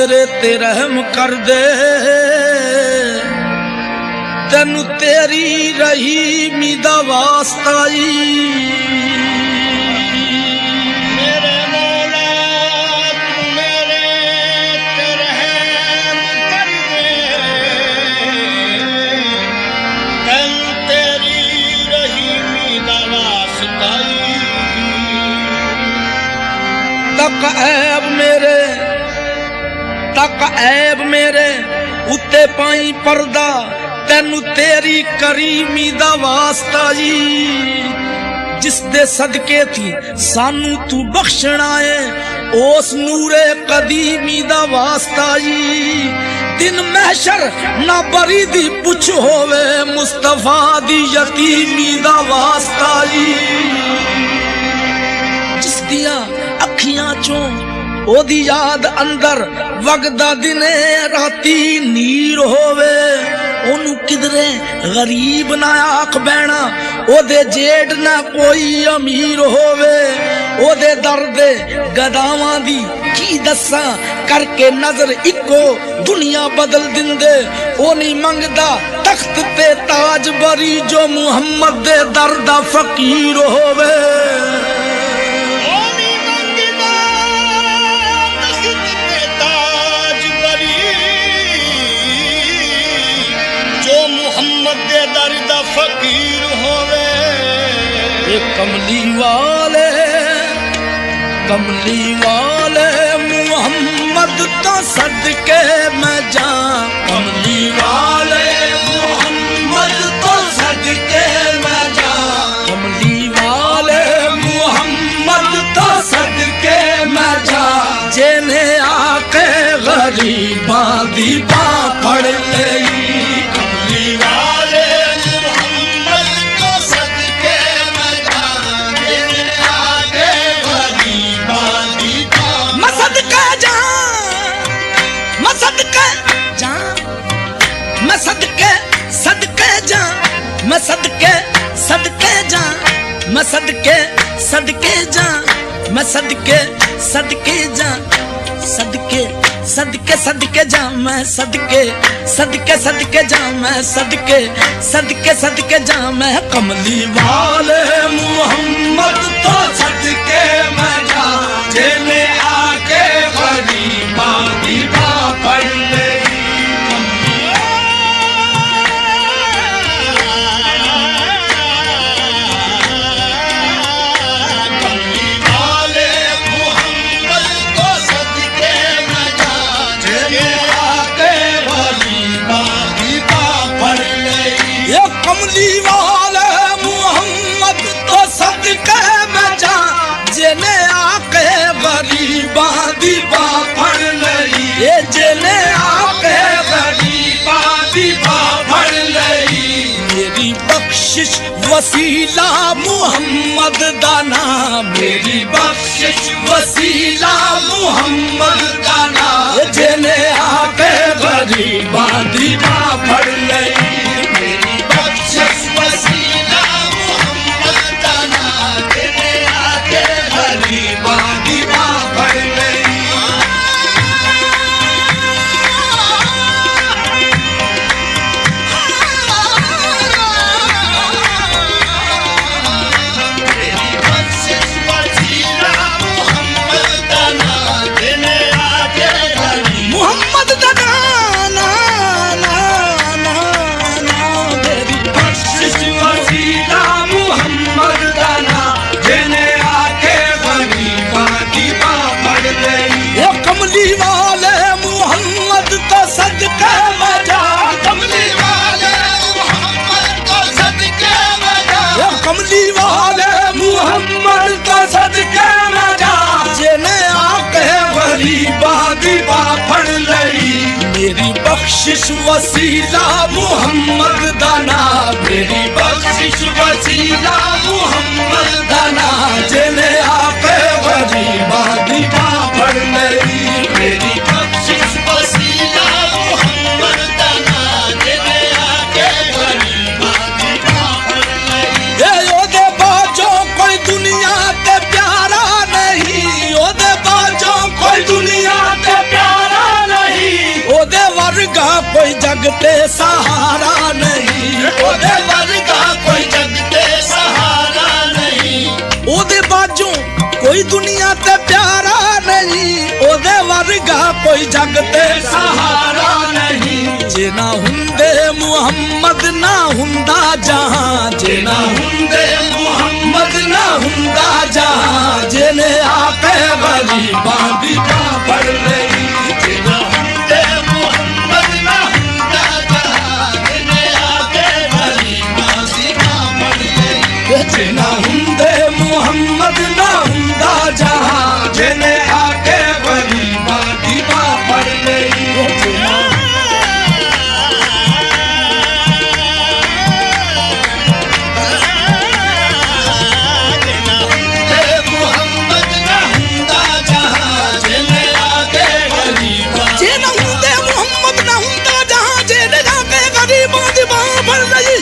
मेरे ते रहम कर दे, तेनू तेरी रहीमी दा वास्ताई। मेरे मौला तू मेरे ते रहम कर दे, तेनू तेरी रहीमी दा वास्ताई। तक ऐब मेरे उत्ते पाई पर्दा, तेनू तेरी करीमी दा वास्ता जी। जिस दे सदके थी सानू तू बख्शना है, उस नूरे कदीमी दा वास्ता जी। दिन महशर ना बरी दी पुछ होवे, मुस्तफा दी यतीमी दा वास्ता जी। जिस दिया अखियां चों ओदी याद अंदर वगदा दिने राती नीर होवे, ओनू किधरे गरीब ना आख बैना, ओदे जेठ ना कोई अमीर होवे। ओदे दर्दे गदावां दी की दस्सां, करके नजर इको दुनिया बदल दिंदे। ओ नहीं मंगदा तख्त ते ताज बरी, जो मुहम्मद दे दर्दा फकीर होवे। फकीर होवे कमली वाले मुहम्मद तो सदके मैं जा। कमली वाले मुहम्मद तो सदके मैं जा। कमली वाले मुहम्मद तो सदके मैं जा। जेने आके गरीबां दी बां फड़ लई, कमली वाले मैं सदके जा, मैं सदके जा, सदके जा, मैं सदके जा, मैं सदके जा, मैं कमली वाले मुहम्मद तो सदके मैं जा। जेने आके गरीबां दी बां फड़ ले, कमली वाले मुहम्मद तो सदके मैं जा। जेने आके गरीबां दी बां फड़ लई, जेने आके गरीबां दी बां फड़ लई। मेरी बख्शिश वसीला मुहम्मद दा नाम, मेरी बख्शिश वसीला मुहम्मद दा नाम। जेने आके गरीबां दी बां फड़ लई, मेरी बख्शिश वसीला मुहम्मद दा नाम, मेरी बख्शिश वसीला मुहम्मद दा नाम। जेने आके गरीबां दी बां फड़ लई, मेरी बख्शिश वसीला मुहम्मद दा नाम। जेने आके गरीबां दी बां फड़ लई। ओदे बाजों कोई दुनिया ते प्यारा नहीं, ओदे बाजों कोई दुनिया ते प्यारा नहीं। वर्गा कोई जग ते सहारा नहीं, ओदे वर्गा कोई जग ते सहारा नहीं, ओदे बाजों कोई दुनिया ते प्यारा नहीं, ओदे वर्गा कोई जग ते सहारा नहीं। जे ना हुंदे मुहम्मद ना हुंदा जहां, जे ना हुंदे मुहम्मद ना हुंदा जहां, जिने आके गरीबां दी बांह फड़ लई, जे ना हुंदे मुहम्मद ना हुंदा जहां, जिने आके गरीबां दी बांह फड़ लई, जे ना हुंदे मुहम्मद ना हुंदा जहां, जिने आके गरीबां दी बांह फड़ लई। जे ना मुहम्मद ना हुंदा जहां, जिने आके गरीबां जे ना हुंदे मुहम्मद ना हुंदा जहां, जिने आके गरीबां दी बांह फड़ लई।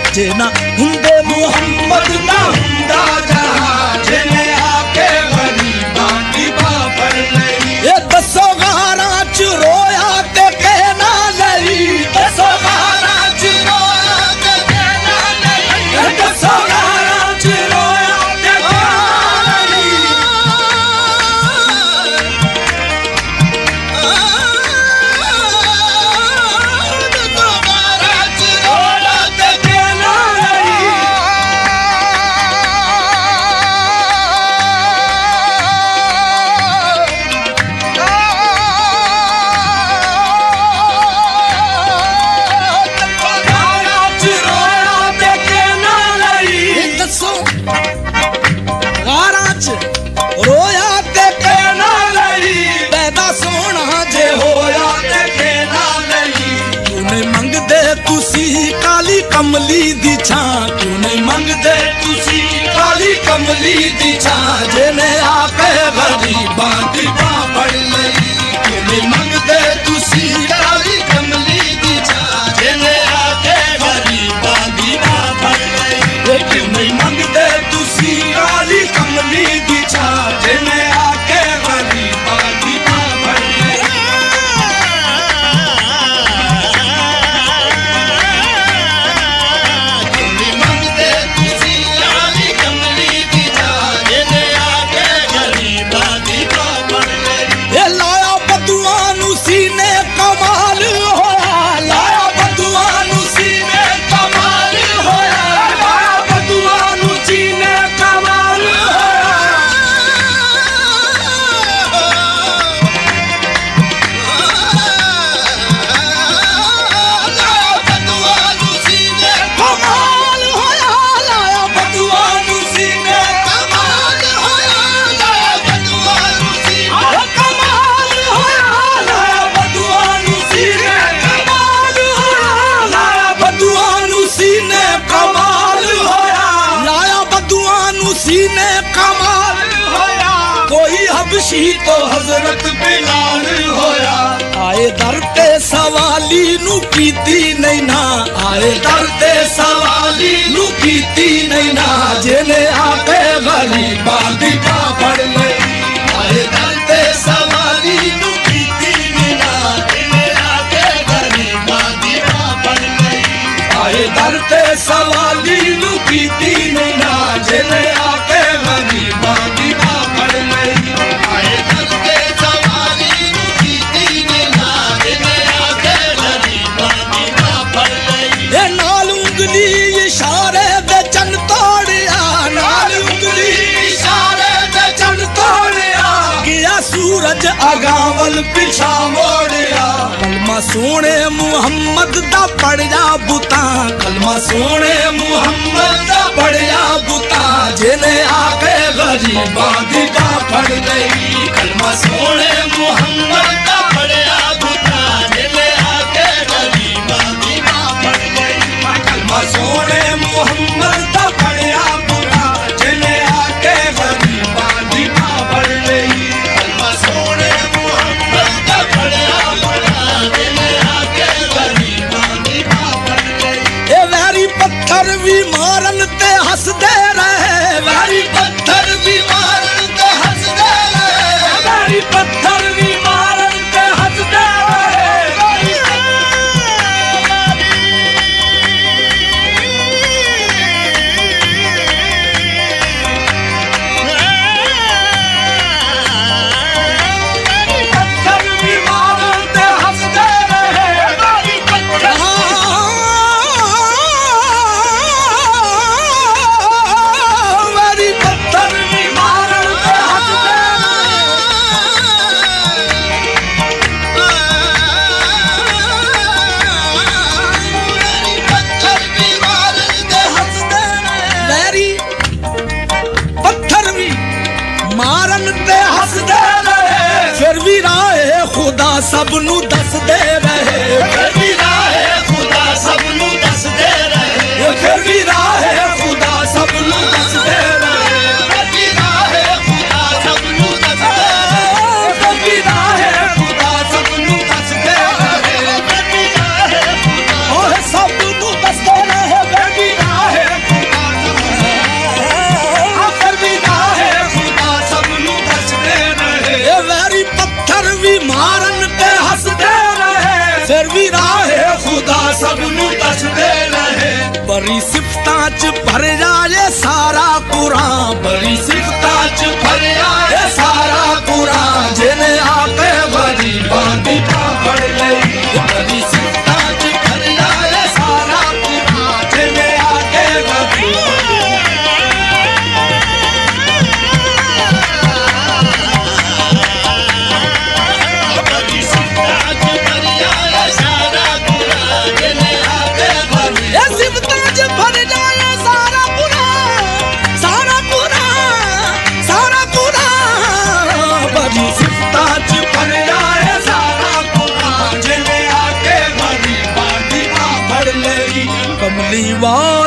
जे ना हुंदे मुहम्मद ना हुंदा जहां, जिने आके गरीबां दी बांह फड़ लई। ये दसो गारां च रोया ते कहना लई, दसो गारां च रोया ते कहना लई, दसो गारां च रोया ते कहना लई। रोया ते कहना लई, पैदा सोना जे होया ते कहना लई। क्यों नहीं मंगदे तुसी काली कमली दी छां, क्यों नहीं मंगदे तुसी काली कमली दी छां, जिने आके गरीबां दी बांह फड़ लई। क्यों नहीं मंगदे तुसी काली कमली दी छां, जिने आके गरीबां दी बांह फड़ लई। क्यों नहीं मंगदे तुसी काली कमली दी छां, जिने आके गरीबां दी बांह फड़ लई। जिने मंगदे तुसी काली कमली दी छां, जिने आके गरीबां दी बांह फड़ लई। ये लाया बदुआं नू सीने कमाल होया, लाया बदुआं नू सीने कमाल होया, लाया बदुआं नू सीने कमाल होया। लाया बदुआं नू सीने कमाल होया, लाया बदुआं नू सीने कमाल होया, लाया बदुआं नू सीने कमाल होया, लाया बदुआं नू सीने कमाल होया, लाया बदुआं नू सीने कमाल होया, लाया बदुआं नू सीने कमाल होया। कोई हबशी तो हजरत बिलाल होया, आए दर ते सवाली नू कीती नहीं ना, आए दर ते सवाली नू कीती नहीं ना, जिने आके गरीबां दी बांह फड़ लई। आए दर ते सवाली नू कीती नहीं ना, जिने आके गरीबां दी बांह फड़ लई। आए दर ते सवाली नू कीती नहीं ना, जिने आके गरीबां दी बांह फड़ लई। आए दर ते सवाली नू कीती ने ना, जिने आके गरीबां दी बांह फड़ लई। ये नाल उंगली इशारे दे चन तोड़िया, नाल उंगली इशारे दे चन तोड़िया। गया सूरज अगावल पिछा मोड़िया, कलमा सोने मुहम्मद दा पढ़िया बुता, कलमा सोने मुहम्मद दा पढ़िया बुता, जिने आके गरीबां दी बांह फड़ लई। कलमा सोने मुहम्मद दा पढ़िया बुता, जिने आके गरीबां दी बांह फड़ लई। कलमा सोने मुहम्मद दा पढ़िया बुता, जिने आके गरीबां दी बांह फड़ लई। कलमा सोने मुहम्मद दा पढ़िया बुता, जिने आके गरीबां दी बांह फड़ लई। ए वैरी पत्थर भी मारन ते हसदे रहे, वैरी पत्थर भी मारन ते हसदे रहे, वैरी पत्थर भी मारन ਸਭ ਨੂੰ ਦੱਸਦੇ ਰਹੇ ਫਿਰ ਵੀ ਰਾਹੇ ਖੁਦਾ ਸਭ ਨੂੰ ਦੱਸਦੇ ਰਹੇ ਫਿਰ ਵੀ ਰਾਹੇ ਖੁਦਾ ਸਭ ਨੂੰ ਦੱਸਦੇ ਰਹੇ ਫਿਰ ਵੀ ਰਾਹੇ ਖੁਦਾ ਸਭ ਨੂੰ ਦੱਸਦੇ ਫਿਰ ਵੀ ਰਾਹੇ ਖੁਦਾ ਸਭ ਨੂੰ ਦੱਸਦੇ ਰਹੇ ਫਿਰ ਵੀ ਰਾਹੇ ਖੁਦਾ ਓਏ ਸਭ ਨੂੰ ਦੱਸਦੇ ਰਹੇ ਫਿਰ ਵੀ ਰਾਹੇ ਖੁਦਾ ਫਿਰ ਵੀ ਰਾਹੇ ਖੁਦਾ ਸਭ ਨੂੰ ਦੱਸਦੇ ਰਹੇ ਇਹ ਵੈਰੀ ਪੱਥਰ ਵੀ ਮਾਰਨ ਤੇ ਹੱਸਦੇ ਰਹੇ ਫਿਰ ਵੀ ਰਾਹੇ ਖੁਦਾ ਸਭ ਨੂੰ ਦੱਸਦੇ ਰਹੇ ਬੜੀ ਸਿਫਤਾਂ ਚ ਭਰ ਜਾਏ ਸਾਰਾ ਕੁਰਾਨ ਬੜੀ ਸਿਫਤਾਂ ਚ ਭਰਿਆ ਇਹ ਸਾਰਾ ਕੁਰਾਨ ਜਿਹਨੇ ਆ ਕੇ ਗਰੀਬਾਂ ਦੀ ਬਾਂਹ ਫੜ ਲਈ ਬੜੀ ਸਿਫਤਾਂ ਚ ਭਰਿਆ ਇਹ ਸਾਰਾ ਕੁਰਾਨ ਜਿਹਨੇ ਆ ਕੇ ਗਰੀਬਾਂ ਬੜੀ ਸਿਫਤਾਂ ਚ ਭਰਿਆ ਇਹ ਸਾਰਾ ਕੁਰਾਨ ਜਿਹਨੇ ਆ ਕੇ ਭਰੀ ਇਹ ਸਿਫਤਾਂ ਚ ਭਰ ਜਾਏ ਸਾਰਾ ਕੁਰਾਨ ਸਾਰਾ ਕੁਰਾਨ ਸਾਰਾ ਕੁਰਾਨ ਬੜੀ ਸਿਫਤਾਂ ਚ ਭਰ ਜਾਏ ਸਾਰਾ ਕੁਰਾਨ ਜਿਹਨੇ ਆ ਕੇ ਗਰੀਬਾਂ ਦੀ ਬਾਂਹ ਫੜ ਲਈ ਕਮਲੀ ਵਾਹ